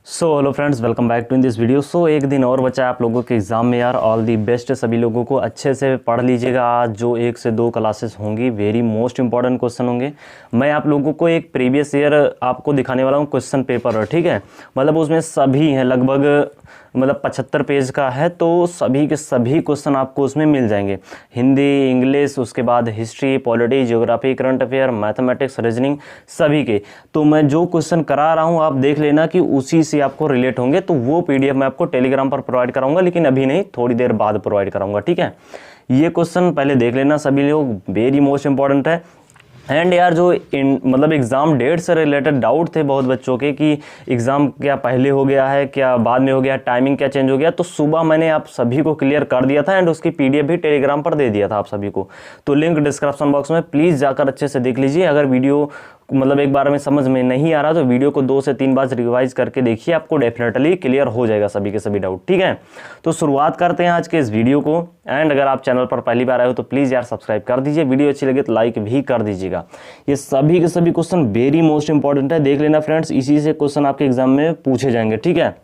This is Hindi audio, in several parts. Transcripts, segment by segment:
Hello friends, welcome back to in this video. एक दिन और बचा है आप लोगों के एग्ज़ाम में यार। ऑल दी बेस्ट सभी लोगों को, अच्छे से पढ़ लीजिएगा। आज जो 1 से 2 क्लासेस होंगी, वेरी मोस्ट इंपॉर्टेंट क्वेश्चन होंगे। मैं आप लोगों को एक प्रीवियस ईयर आपको दिखाने वाला हूँ क्वेश्चन पेपर, ठीक है। मतलब उसमें सभी हैं, लगभग 75 पेज का है, तो सभी के सभी क्वेश्चन आपको उसमें मिल जाएंगे। हिंदी, इंग्लिश, उसके बाद history, polity, geography, current affair, mathematics, reasoning, सभी के। तो मैं जो क्वेश्चन करा रहा हूँ आप देख लेना कि उसी से आपको रिलेट होंगे। तो वो पीडीएफ मैं आपको टेलीग्राम पर प्रोवाइड कराऊंगा, लेकिन अभी नहीं, थोड़ी देर बाद प्रोवाइड कराऊंगा, ठीक है। ये क्वेश्चन पहले देख लेना सभी लोग, वेरी मोस्ट इंपॉर्टेंट है। एंड यार जो मतलब एग्ज़ाम डेट से रिलेटेड डाउट थे बहुत बच्चों के कि एग्ज़ाम क्या पहले हो गया है, क्या बाद में हो गया, टाइमिंग क्या चेंज हो गया, तो सुबह मैंने आप सभी को क्लियर कर दिया था एंड उसकी पीडीएफ भी टेलीग्राम पर दे दिया था आप सभी को। तो लिंक डिस्क्रिप्शन बॉक्स में, प्लीज़ जाकर अच्छे से देख लीजिए। अगर वीडियो मतलब एक बार में समझ में नहीं आ रहा तो वीडियो को 2 से 3 बार रिवाइज करके देखिए, आपको डेफिनेटली क्लियर हो जाएगा सभी के सभी डाउट, ठीक है। तो शुरुआत करते हैं आज के इस वीडियो को। एंड अगर आप चैनल पर पहली बार आए हो तो प्लीज़ यार सब्सक्राइब कर दीजिए, वीडियो अच्छी लगे तो लाइक भी कर दीजिएगा। ये सभी के सभी क्वेश्चन वेरी मोस्ट इंपॉर्टेंट है, देख लेना फ्रेंड्स। इसी से क्वेश्चन आपके एग्जाम में पूछे जाएंगे, ठीक है।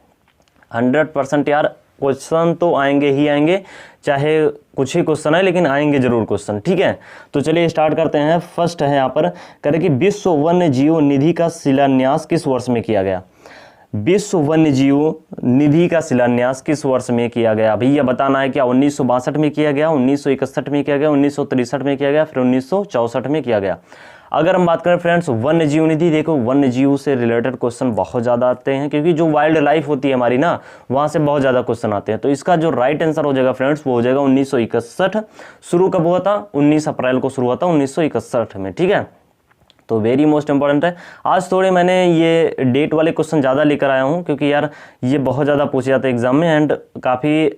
100% यार क्वेश्चन तो आएंगे ही आएंगे, चाहे कुछ ही क्वेश्चन है लेकिन आएंगे जरूर क्वेश्चन, ठीक है। तो चलिए स्टार्ट करते हैं। फर्स्ट है यहाँ पर, करें कि विश्व वन्य जीव निधि का शिलान्यास किस वर्ष में किया गया। विश्व वन्य जीव निधि का शिलान्यास किस वर्ष में किया गया। भैया बताना है, क्या 1962 में किया गया, 1961 में किया गया, 1963 में किया गया, फिर 1964 में किया गया। अगर हम बात करें फ्रेंड्स वन्य जीव निधि, देखो वन्य जीव से रिलेटेड क्वेश्चन बहुत ज़्यादा आते हैं, क्योंकि जो वाइल्ड लाइफ होती है हमारी ना, वहाँ से बहुत ज़्यादा क्वेश्चन आते हैं। तो इसका जो राइट आंसर हो जाएगा फ्रेंड्स, वो हो जाएगा 1961। शुरू कब हुआ था? 19 अप्रैल को शुरू हुआ था, 1961 में, ठीक है। तो वेरी मोस्ट इंपॉर्टेंट है। आज थोड़े मैंने ये डेट वाले क्वेश्चन ज़्यादा लेकर आया हूँ, क्योंकि यार ये बहुत ज़्यादा पूछे जाते हैं एग्जाम में एंड काफ़ी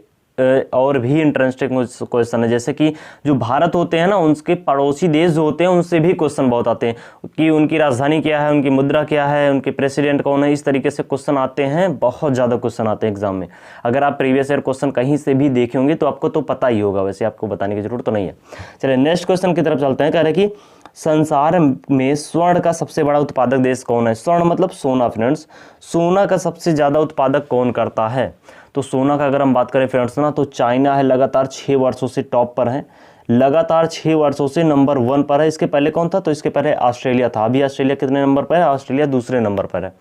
और भी इंटरेस्टिंग क्वेश्चन है। जैसे कि जो भारत होते हैं ना, उनके पड़ोसी देश जो होते हैं उनसे भी क्वेश्चन बहुत आते हैं कि उनकी राजधानी क्या है, उनकी मुद्रा क्या है, उनके प्रेसिडेंट कौन है, इस तरीके से क्वेश्चन आते हैं, बहुत ज़्यादा क्वेश्चन आते हैं एग्जाम में। अगर आप प्रीवियस ईयर क्वेश्चन कहीं से भी देखे होंगे तो आपको तो पता ही होगा, वैसे आपको बताने की जरूरत तो नहीं है। चलिए नेक्स्ट क्वेश्चन की तरफ चलते हैं। कह रहे कि संसार में स्वर्ण का सबसे बड़ा उत्पादक देश कौन है। स्वर्ण मतलब सोना फ्रेंड्स। सोना का सबसे ज़्यादा उत्पादक कौन करता है। तो सोना का अगर हम बात करें फ्रेंड्स ना, तो चाइना है, लगातार 6 वर्षों से टॉप पर है, लगातार 6 वर्षों से नंबर 1 पर है। इसके पहले कौन था? तो इसके पहले ऑस्ट्रेलिया था। अभी ऑस्ट्रेलिया कितने नंबर पर है? ऑस्ट्रेलिया दूसरे नंबर पर है,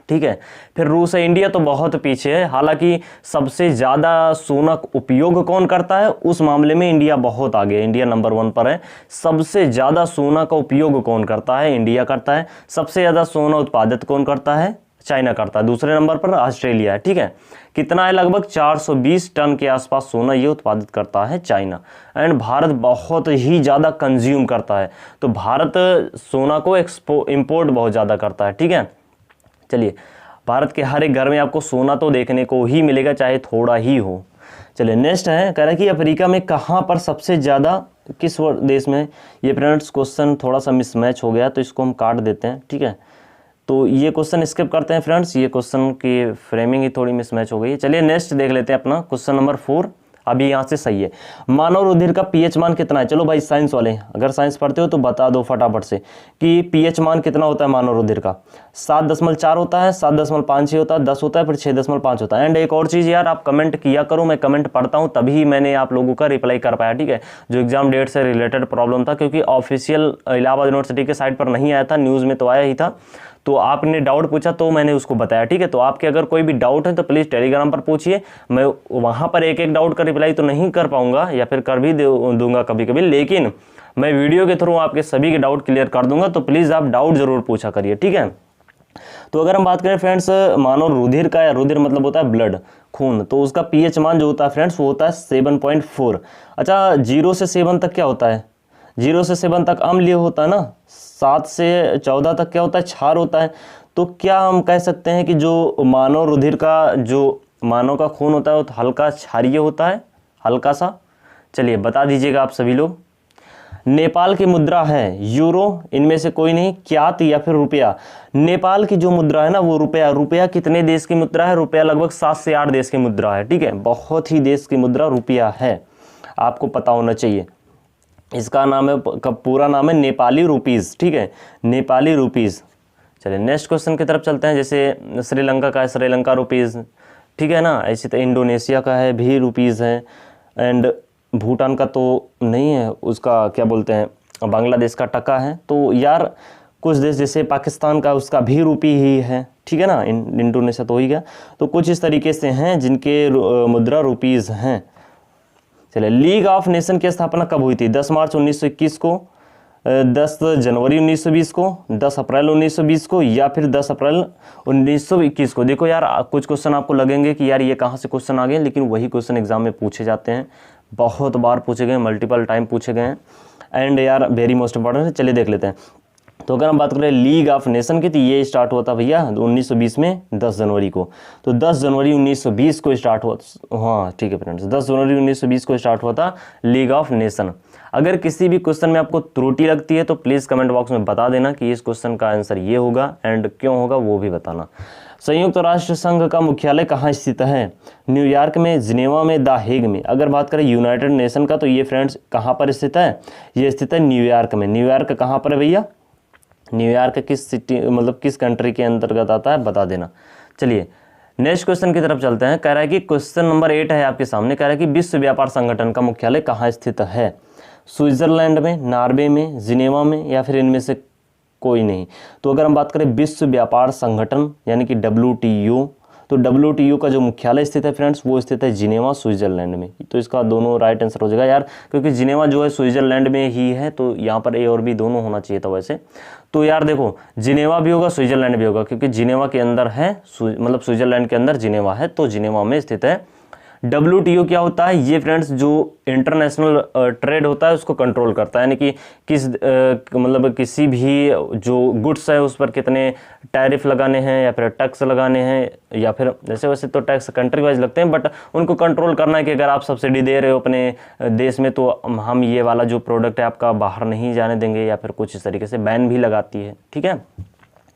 ठीक है। फिर रूस है। इंडिया तो बहुत पीछे है, हालांकि सबसे ज़्यादा सोना उपयोग कौन करता है उस मामले में इंडिया बहुत आगे है, इंडिया नंबर 1 पर है। सबसे ज़्यादा सोना का उपयोग कौन करता है? इंडिया करता है। सबसे ज़्यादा सोना उत्पादित कौन करता है? चाइना करता है। दूसरे नंबर पर ऑस्ट्रेलिया है, ठीक है। कितना है? लगभग 420 टन के आसपास सोना ये उत्पादित करता है चाइना। एंड भारत बहुत ही ज़्यादा कंज्यूम करता है, तो भारत सोना को इंपोर्ट बहुत ज़्यादा करता है, ठीक है। चलिए, भारत के हर एक घर में आपको सोना तो देखने को ही मिलेगा, चाहे थोड़ा ही हो। चलिए नेक्स्ट है, कह रहा है कि अफ्रीका में कहाँ पर सबसे ज़्यादा, किस देश में। ये फ्रेंड्स क्वेश्चन थोड़ा सा मिसमैच हो गया, तो इसको हम काट देते हैं, ठीक है। तो ये क्वेश्चन स्किप करते हैं फ्रेंड्स, ये क्वेश्चन की फ्रेमिंग ही थोड़ी मिसमैच हो गई है। चलिए नेक्स्ट देख लेते हैं अपना क्वेश्चन नंबर 4। अभी यहाँ से सही है। मानव रुधिर का पीएच मान कितना है। चलो भाई साइंस वाले, अगर साइंस पढ़ते हो तो बता दो फटाफट से कि पीएच मान कितना होता है मानव रुधिर का। 7.4 होता है, 7.56 होता है, 10 होता है, फिर 6.5 होता है। एंड एक और चीज़ यार, आप कमेंट किया करो, मैं कमेंट पढ़ता हूँ तभी मैंने आप लोगों का रिप्लाई कर पाया, ठीक है। जो एग्जाम डेट से रिलेटेड प्रॉब्लम था, क्योंकि ऑफिशियल इलाहाबाद यूनिवर्सिटी के साइट पर नहीं आया था, न्यूज़ में तो आया ही था। तो आपने डाउट पूछा तो मैंने उसको बताया, ठीक है। तो आपके अगर कोई भी डाउट है तो प्लीज़ टेलीग्राम पर पूछिए। मैं वहाँ पर एक एक डाउट का रिप्लाई तो नहीं कर पाऊंगा, या फिर कर भी दूंगा कभी कभी, लेकिन मैं वीडियो के थ्रू आपके सभी के डाउट क्लियर कर दूंगा। तो प्लीज़ आप डाउट जरूर पूछा करिए, ठीक है। तो अगर हम बात करें फ्रेंड्स मानव रुधिर का, या रुधिर मतलब होता है ब्लड, खून, तो उसका पीएच मान जो होता है फ्रेंड्स वो होता है 7.4। अच्छा, 0 से 7 तक क्या होता है? 0 से 7 तक अम्लीय होता है ना, 7 से 14 तक क्या होता है? क्षार होता है। तो क्या हम कह सकते हैं कि जो मानव रुधिर का, जो मानव का खून होता है वो हल्का क्षारीय होता है, हल्का सा। चलिए बता दीजिएगा आप सभी लोग। नेपाल की मुद्रा है यूरो, इनमें से कोई नहीं, क्यात या फिर रुपया। नेपाल की जो मुद्रा है ना वो रुपया। रुपया कितने देश की मुद्रा है? रुपया लगभग 7 से 8 देश की मुद्रा है, ठीक है। बहुत ही देश की मुद्रा रुपया है, आपको पता होना चाहिए। इसका नाम है, पूरा नाम है नेपाली रुपीज़, ठीक है, नेपाली रुपीज़। चलिए नेक्स्ट क्वेश्चन की तरफ चलते हैं। जैसे श्रीलंका का है श्रीलंका रुपीज़, ठीक है ना। ऐसे तो इंडोनेशिया का है भी रुपीज़ है, एंड भूटान का तो नहीं है, उसका क्या बोलते हैं, बांग्लादेश का टका है। तो यार कुछ देश जैसे पाकिस्तान का उसका भी रुपी ही है, ठीक है ना। इंडोनेशिया तो हो ही गया। तो कुछ इस तरीके से हैं जिनके मुद्रा रुपीज़ हैं। चलिए लीग ऑफ नेशन की स्थापना कब हुई थी? 10 मार्च 1921 को, 10 जनवरी 1920 को, 10 अप्रैल 1920 को, या फिर 10 अप्रैल 1921 को। देखो यार कुछ क्वेश्चन आपको लगेंगे कि यार ये कहाँ से क्वेश्चन आ गए, लेकिन वही क्वेश्चन एग्जाम में पूछे जाते हैं, बहुत बार पूछे गए, मल्टीपल टाइम पूछे गए हैं, एंड यार वेरी मोस्ट इंपॉर्टेंट है। चलिए देख लेते हैं। तो अगर हम बात करें लीग ऑफ नेशन की, तो ये स्टार्ट हुआ था भैया 1920 में 10 जनवरी को। तो 10 जनवरी 1920 को स्टार्ट हुआ, हाँ ठीक है फ्रेंड्स, 10 जनवरी 1920 को स्टार्ट हुआ था लीग ऑफ नेशन। अगर किसी भी क्वेश्चन में आपको त्रुटि लगती है तो प्लीज़ कमेंट बॉक्स में बता देना कि इस क्वेश्चन का आंसर ये होगा, एंड क्यों होगा वो भी बताना। संयुक्त राष्ट्र संघ का मुख्यालय कहाँ स्थित है? न्यूयॉर्क में, जिनेवा में, द हेग में। अगर बात करें यूनाइटेड नेशन का, तो ये फ्रेंड्स कहाँ पर स्थित है? ये स्थित है न्यूयॉर्क में। न्यूयॉर्क कहाँ पर है भैया? न्यूयॉर्क किस सिटी, मतलब किस कंट्री के अंतर्गत आता है, बता देना। चलिए नेक्स्ट क्वेश्चन की तरफ चलते हैं। कह रहा है कि क्वेश्चन नंबर 8 है आपके सामने। कह रहा है कि विश्व व्यापार संगठन का मुख्यालय कहाँ स्थित है? स्विट्जरलैंड में, नॉर्वे में, जिनेवा में, या फिर इनमें से कोई नहीं। तो अगर हम बात करें विश्व व्यापार संगठन यानी कि WTO, तो WTO का जो मुख्यालय स्थित है फ्रेंड्स वो स्थित है जिनेवा स्विट्जरलैंड में। तो इसका दोनों राइट आंसर हो जाएगा यार, क्योंकि जिनेवा जो है स्विट्जरलैंड में ही है, तो यहाँ पर ए और बी दोनों होना चाहिए था वैसे। तो यार देखो जिनेवा भी होगा स्विट्जरलैंड भी होगा, क्योंकि जिनेवा के अंदर है, मतलब स्विट्जरलैंड के अंदर जिनेवा है, तो जिनेवा में स्थित है। WTO क्या होता है? ये फ्रेंड्स जो इंटरनेशनल ट्रेड होता है उसको कंट्रोल करता है, यानी कि किस मतलब किसी भी जो गुड्स है उस पर कितने टैरिफ लगाने हैं या फिर टैक्स लगाने हैं, या फिर जैसे वैसे तो टैक्स कंट्री वाइज लगते हैं, बट उनको कंट्रोल करना है कि अगर आप सब्सिडी दे रहे हो अपने देश में तो हम ये वाला जो प्रोडक्ट है आपका बाहर नहीं जाने देंगे, या फिर कुछ इस तरीके से बैन भी लगाती है, ठीक है।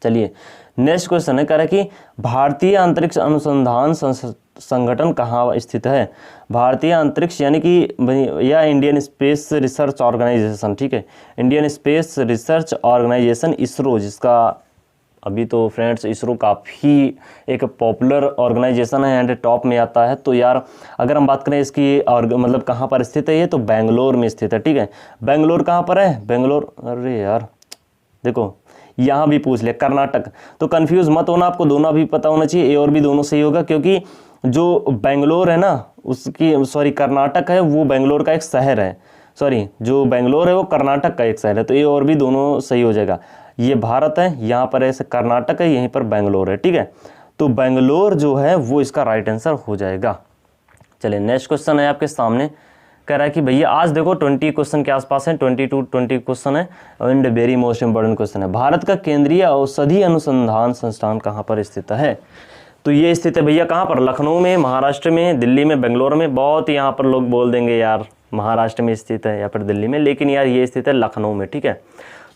चलिए नेक्स्ट क्वेश्चन है, कह रहा है कि भारतीय अंतरिक्ष अनुसंधान संगठन कहाँ स्थित है? भारतीय अंतरिक्ष यानी कि या इंडियन स्पेस रिसर्च ऑर्गेनाइजेशन, ठीक है, Indian Space Research Organisation ISRO, जिसका अभी तो फ्रेंड्स इसरो काफ़ी एक पॉपुलर ऑर्गेनाइजेशन है एंड टॉप में आता है। तो यार अगर हम बात करें इसकी और मतलब कहाँ पर स्थित है ये, तो बेंगलोर में स्थित है, ठीक है। बेंगलोर कहाँ पर है? बेंगलोर, अरे यार देखो यहाँ भी पूछ ले, कर्नाटक। तो कंफ्यूज मत होना, आपको दोनों भी पता होना चाहिए, ए और बी दोनों सही होगा, क्योंकि जो बेंगलोर है ना उसकी, सॉरी कर्नाटक है, वो बेंगलोर का एक शहर है, सॉरी जो बेंगलोर है वो कर्नाटक का एक शहर है। तो ए और बी दोनों सही हो जाएगा। ये भारत है, यहाँ पर ऐसे कर्नाटक है, यहीं पर बेंगलोर है, ठीक है। तो बेंगलोर जो है वो इसका राइट आंसर हो जाएगा। चलिए नेक्स्ट क्वेश्चन है आपके सामने। कह रहा है कि भैया आज देखो 20 क्वेश्चन के आसपास है, 20 क्वेश्चन है, and very most important question है। भारत का केंद्रीय औषधि अनुसंधान संस्थान कहाँ पर स्थित है? तो ये स्थित है भैया कहाँ पर? लखनऊ में, महाराष्ट्र में, दिल्ली में, बेंगलोर में। बहुत यहाँ पर लोग बोल देंगे यार महाराष्ट्र में स्थित है या फिर दिल्ली में, लेकिन यार ये स्थित है लखनऊ में, ठीक है।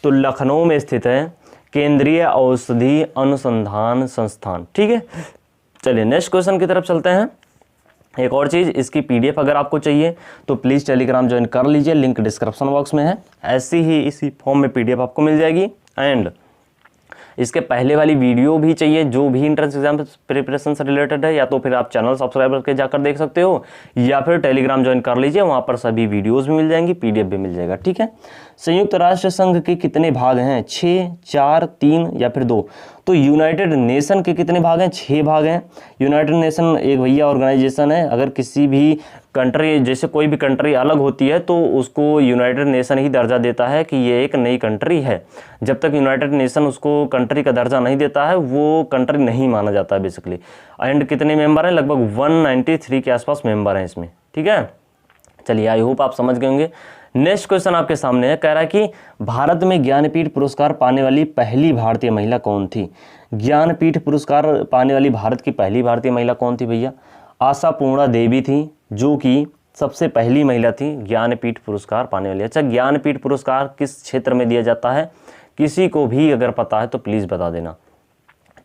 तो लखनऊ में स्थित है केंद्रीय औषधि अनुसंधान संस्थान, ठीक है। चलिए नेक्स्ट क्वेश्चन की तरफ चलते हैं। एक और चीज़, इसकी PDF अगर आपको चाहिए तो प्लीज़ टेलीग्राम ज्वाइन कर लीजिए, लिंक डिस्क्रिप्शन बॉक्स में है। ऐसी ही इसी फॉर्म में PDF आपको मिल जाएगी, एंड इसके पहले वाली वीडियो भी चाहिए जो भी इंट्रेंस एग्जाम प्रिपरेशन से रिलेटेड है, या तो फिर आप चैनल सब्सक्राइब करके जाकर देख सकते हो, या फिर टेलीग्राम ज्वाइन कर लीजिए, वहाँ पर सभी वीडियोस भी मिल जाएंगी, PDF भी मिल जाएगा, ठीक है। संयुक्त राष्ट्र संघ के कितने भाग हैं? 6, 4, 3 या फिर 2? तो यूनाइटेड नेशन के कितने भाग हैं? 6 भाग हैं। यूनाइटेड नेशन एक भैया ऑर्गेनाइजेशन है, अगर किसी भी कंट्री, जैसे कोई भी कंट्री अलग होती है तो उसको यूनाइटेड नेशन ही दर्जा देता है कि ये एक नई कंट्री है। जब तक यूनाइटेड नेशन उसको कंट्री का दर्जा नहीं देता है वो कंट्री नहीं माना जाता है बेसिकली। एंड कितने मेंबर हैं? लगभग 193 के आसपास मेंबर हैं इसमें, ठीक है। चलिए आई होप आप समझ गए होंगे। नेक्स्ट क्वेश्चन आपके सामने है, कह रहा है कि भारत में ज्ञानपीठ पुरस्कार पाने वाली पहली भारतीय महिला कौन थी? ज्ञानपीठ पुरस्कार पाने वाली भारत की पहली भारतीय महिला कौन थी भैया? आशापूर्णा देवी थी, जो कि सबसे पहली महिला थी ज्ञानपीठ पुरस्कार पाने वाली। अच्छा, ज्ञानपीठ पुरस्कार किस क्षेत्र में दिया जाता है? किसी को भी अगर पता है तो प्लीज़ बता देना।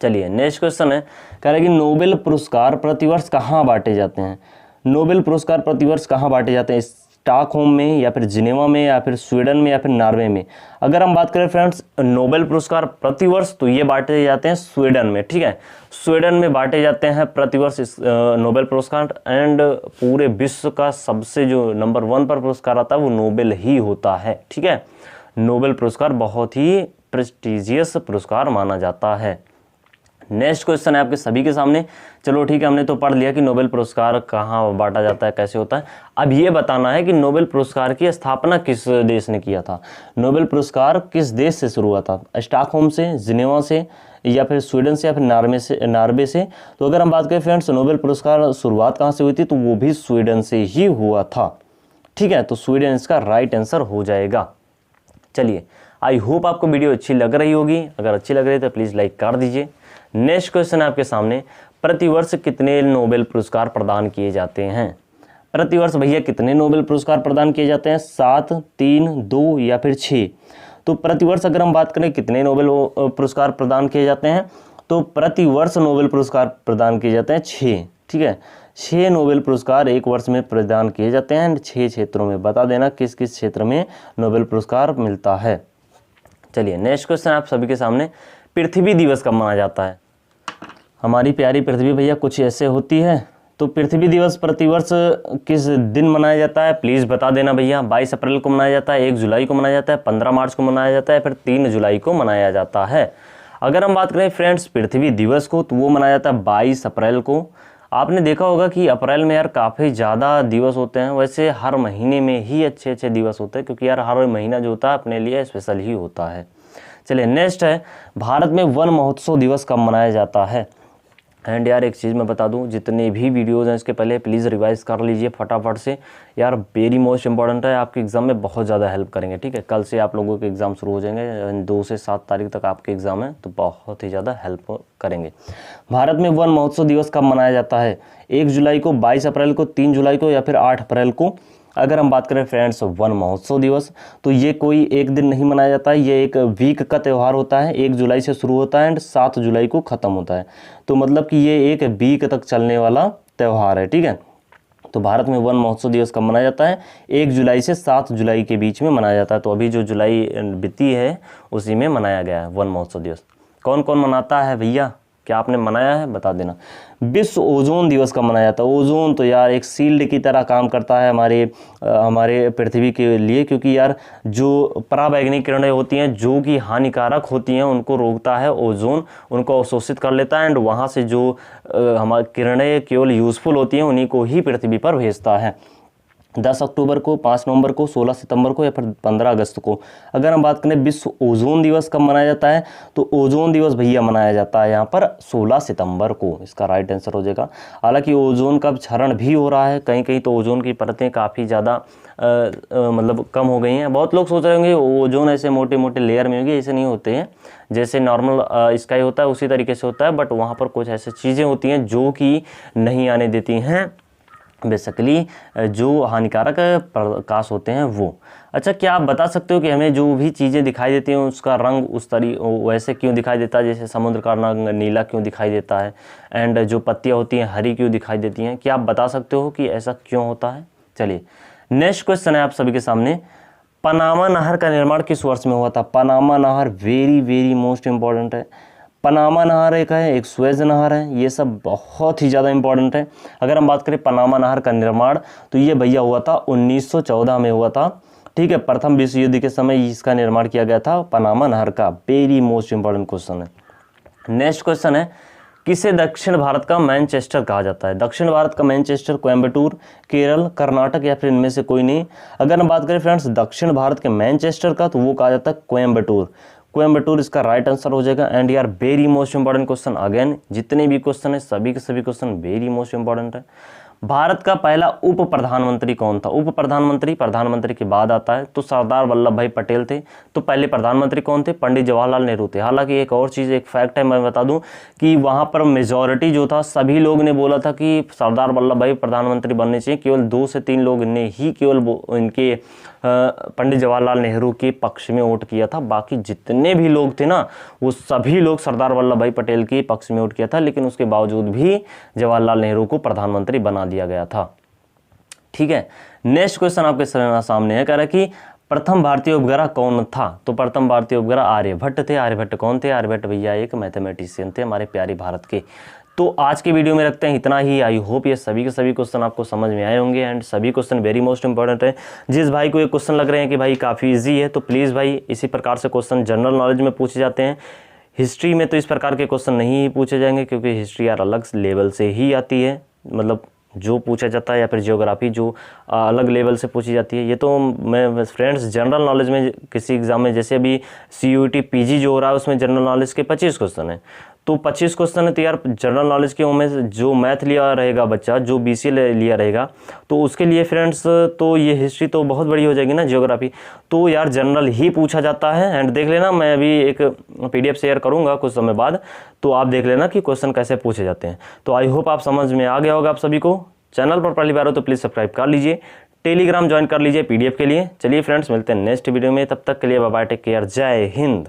चलिए नेक्स्ट क्वेश्चन है, कह रहा है कि नोबेल पुरस्कार प्रतिवर्ष कहाँ बांटे जाते हैं? नोबेल पुरस्कार प्रतिवर्ष कहाँ बांटे जाते हैं? स्टॉकहोम में या फिर जिनेवा में या फिर स्वीडन में या फिर नॉर्वे में। अगर हम बात करें फ्रेंड्स नोबेल पुरस्कार प्रतिवर्ष, तो ये बांटे जाते हैं स्वीडन में, ठीक है। स्वीडन में बांटे जाते हैं प्रतिवर्ष इस नोबेल पुरस्कार। एंड पूरे विश्व का सबसे जो नंबर 1 पर पुरस्कार आता है वो नोबेल ही होता है, ठीक है। नोबेल पुरस्कार बहुत ही प्रेस्टिजियस पुरस्कार माना जाता है। नेक्स्ट क्वेश्चन है आपके सभी के सामने। चलो ठीक है, हमने तो पढ़ लिया कि नोबेल पुरस्कार कहाँ बांटा जाता है, कैसे होता है। अब ये बताना है कि नोबेल पुरस्कार की स्थापना किस देश ने किया था। नोबेल पुरस्कार किस देश से शुरू हुआ था, स्टॉकहोम से, जिनेवा से, या फिर स्वीडन से, या फिर नॉर्वे से। तो अगर हम बात करें फ्रेंड्स नोबेल पुरस्कार शुरुआत कहाँ से हुई थी, तो वो भी स्वीडन से ही हुआ था, ठीक है। तो स्वीडन इसका राइट आंसर हो जाएगा। चलिए, आई होप आपको वीडियो अच्छी लग रही होगी। अगर अच्छी लग रही है तो प्लीज़ लाइक कर दीजिए। नेक्स्ट क्वेश्चन है आपके सामने, प्रतिवर्ष कितने नोबेल पुरस्कार प्रदान किए जाते हैं। प्रतिवर्ष भैया कितने नोबेल पुरस्कार प्रदान किए जाते हैं, 7, 3, 2 या फिर 6। तो प्रतिवर्ष अगर हम बात करें कितने नोबेल पुरस्कार प्रदान किए जाते हैं, तो प्रतिवर्ष नोबेल पुरस्कार प्रदान किए जाते हैं 6, ठीक है। 6 नोबेल पुरस्कार एक वर्ष में प्रदान किए जाते हैं। 6 क्षेत्रों में, बता देना किस किस क्षेत्र में नोबेल पुरस्कार मिलता है। चलिए नेक्स्ट क्वेश्चन आप सभी के सामने, पृथ्वी दिवस कब मनाया जाता है। हमारी प्यारी पृथ्वी भैया कुछ ऐसे होती है। तो पृथ्वी दिवस प्रतिवर्ष किस दिन मनाया जाता है, प्लीज़ बता देना भैया। 22 अप्रैल को मनाया जाता है, 1 जुलाई को मनाया जाता है, 15 मार्च को मनाया जाता है, फिर 3 जुलाई को मनाया जाता है। अगर हम बात करें फ्रेंड्स पृथ्वी दिवस को, तो वो मनाया जाता है 22 अप्रैल को। आपने देखा होगा कि अप्रैल में यार काफ़ी ज़्यादा दिवस होते हैं। वैसे हर महीने में ही अच्छे अच्छे दिवस होते हैं, क्योंकि यार हर महीना जो होता है अपने लिए स्पेशल ही होता है। चलिए नेक्स्ट है, भारत में वन महोत्सव दिवस कब मनाया जाता है। एंड यार एक चीज़ मैं बता दूं, जितने भी वीडियोज़ हैं इसके पहले प्लीज़ रिवाइज कर लीजिए फटाफट से। यार वेरी मोस्ट इंपॉर्टेंट है, आपके एग्ज़ाम में बहुत ज़्यादा हेल्प करेंगे, ठीक है। कल से आप लोगों के एग्ज़ाम शुरू हो जाएंगे, 2 से 7 तारीख तक आपके एग्ज़ाम है, तो बहुत ही ज़्यादा हेल्प करेंगे। भारत में वन महोत्सव दिवस कब मनाया जाता है, 1 जुलाई को, 22 अप्रैल को, 3 जुलाई को, या फिर 8 अप्रैल को। अगर हम बात करें फ्रेंड्स वन महोत्सव दिवस, तो ये कोई एक दिन नहीं मनाया जाता है, ये एक वीक का त्यौहार होता है। 1 जुलाई से शुरू होता है एंड 7 जुलाई को ख़त्म होता है। तो मतलब कि ये एक वीक तक चलने वाला त्यौहार है, ठीक है। तो भारत में वन महोत्सव दिवस कब मनाया जाता है, 1 जुलाई से 7 जुलाई के बीच में मनाया जाता है। तो अभी जो जुलाई बीती है उसी में मनाया गया है वन महोत्सव दिवस। कौन कौन मनाता है भैया, क्या आपने मनाया है, बता देना। विश्व ओजोन दिवस कब मनाया जाता है। ओजोन तो यार एक शील्ड की तरह काम करता है हमारे पृथ्वी के लिए, क्योंकि यार जो पराबैंगनी किरणें होती हैं जो कि हानिकारक होती हैं उनको रोकता है ओजोन, उनको अवशोषित कर लेता है। एंड वहाँ से जो हमारी किरणें केवल यूज़फुल होती हैं उन्हीं को ही पृथ्वी पर भेजता है। 10 अक्टूबर को, 5 नवंबर को, 16 सितंबर को, या फिर 15 अगस्त को। अगर हम बात करें विश्व ओजोन दिवस कब मनाया जाता है, तो ओजोन दिवस भैया मनाया जाता है यहाँ पर 16 सितंबर को, इसका राइट आंसर हो जाएगा। हालांकि ओजोन का क्षरण भी हो रहा है कहीं कहीं, तो ओजोन की परतें काफ़ी ज़्यादा मतलब कम हो गई हैं। बहुत लोग सोच रहे होंगे ओजोन ऐसे मोटे मोटे लेयर में होगी, ऐसे नहीं होते हैं। जैसे नॉर्मल स्काई होता है उसी तरीके से होता है, बट वहाँ पर कुछ ऐसी चीज़ें होती हैं जो कि नहीं आने देती हैं बेसिकली, जो हानिकारक प्रकाश होते हैं वो। अच्छा, क्या आप बता सकते हो कि हमें जो भी चीज़ें दिखाई देती हैं उसका रंग उस वैसे क्यों दिखाई देता है, जैसे समुद्र का रंग नीला क्यों दिखाई देता है, एंड जो पत्तियां होती हैं हरी क्यों दिखाई देती हैं, क्या आप बता सकते हो कि ऐसा क्यों होता है। चलिए नेक्स्ट क्वेश्चन है आप सभी के सामने, पनामा नहर का निर्माण किस वर्ष में हुआ था। पनामा नहर वेरी मोस्ट इम्पॉर्टेंट है। पनामा नहर एक है, एक सुएज नहर है, ये सब बहुत ही ज़्यादा इंपॉर्टेंट है। अगर हम बात करें पनामा नहर का निर्माण, तो ये भैया हुआ था 1914 में हुआ था, ठीक है। प्रथम विश्व युद्ध के समय इसका निर्माण किया गया था पनामा नहर का। वेरी मोस्ट इंपॉर्टेंट क्वेश्चन है। नेक्स्ट क्वेश्चन है, किसे दक्षिण भारत का मैनचेस्टर कहा जाता है। दक्षिण भारत का मैनचेस्टर कोयम्बटूर, केरल, कर्नाटक, या फिर इनमें से कोई नहीं। अगर हम बात करें फ्रेंड्स दक्षिण भारत के मैनचेस्टर का, तो वो कहा जाता है कोयम्बटूर। कोयम्बटूर इसका राइट आंसर हो जाएगा। एंड यार very most important question, again जितने भी क्वेश्चन है सभी के सभी क्वेश्चन वेरी मोस्ट इंपॉर्टेंट है। भारत का पहला उप प्रधानमंत्री कौन था। उप प्रधानमंत्री प्रधानमंत्री के बाद आता है, तो सरदार वल्लभ भाई पटेल थे। तो पहले प्रधानमंत्री कौन थे, पंडित जवाहरलाल नेहरू थे। हालांकि एक और चीज़, एक फैक्ट है, मैं बता दूं कि वहाँ पर मेजॉरिटी जो था सभी लोग ने बोला था कि सरदार वल्लभ भाई प्रधानमंत्री बनने चाहिए। केवल 2 से 3 लोग ने ही केवल इनके पंडित जवाहरलाल नेहरू के पक्ष में वोट किया था। बाकी जितने भी लोग थे ना, वो सभी लोग सरदार वल्लभ भाई पटेल के पक्ष में वोट किया था, लेकिन उसके बावजूद भी जवाहरलाल नेहरू को प्रधानमंत्री बना दिया गया था। ठीक है। नेक्स्ट क्वेश्चन आपके सामने है, कह रहा है कि प्रथम भारतीय उपग्रह कौन था। तो प्रथम भारतीय उपग्रह आर्यभट्ट थे। आर्यभट्ट कौन थे? आर्यभट्ट भैया एक मैथमेटिशियन थे हमारे प्यारे भारत के। तो आज के वीडियो में रखते हैं इतना ही। आई होप ये सभी के सभी क्वेश्चन आपको समझ में आए होंगे एंड सभी क्वेश्चन वेरी मोस्ट इंपॉर्टेंट है। जिस भाई को ये क्वेश्चन लग रहे हैं कि भाई काफ़ी इजी है, तो प्लीज़ भाई इसी प्रकार से क्वेश्चन जनरल नॉलेज में पूछे जाते हैं। हिस्ट्री में तो इस प्रकार के क्वेश्चन नहीं पूछे जाएंगे, क्योंकि हिस्ट्री यार अलग लेवल से ही आती है, मतलब जो पूछा जाता है, या फिर जियोग्राफी जो अलग लेवल से पूछी जाती है। ये तो मैं फ्रेंड्स जनरल नॉलेज में किसी एग्जाम में, जैसे अभी CUET PG जो हो रहा है उसमें जनरल नॉलेज के 25 क्वेश्चन है, तो 25 क्वेश्चन है। तो यार जनरल नॉलेज के में जो मैथ लिया रहेगा बच्चा, जो BC लिया रहेगा, तो उसके लिए फ्रेंड्स तो ये हिस्ट्री तो बहुत बड़ी हो जाएगी ना, जियोग्राफी तो यार जनरल ही पूछा जाता है। एंड देख लेना, मैं अभी एक PDF शेयर करूँगा कुछ समय बाद, तो आप देख लेना कि क्वेश्चन कैसे पूछे जाते हैं। तो आई होप आप समझ में आ गया होगा आप सभी को। चैनल पर पहली बार हो तो प्लीज़ सब्सक्राइब कर लीजिए, टेलीग्राम ज्वाइन कर लीजिए PDF के लिए। चलिए फ्रेंड्स, मिलते हैं नेक्स्ट वीडियो में, तब तक के लिए बाय बाय, टेक केयर, जय हिंद।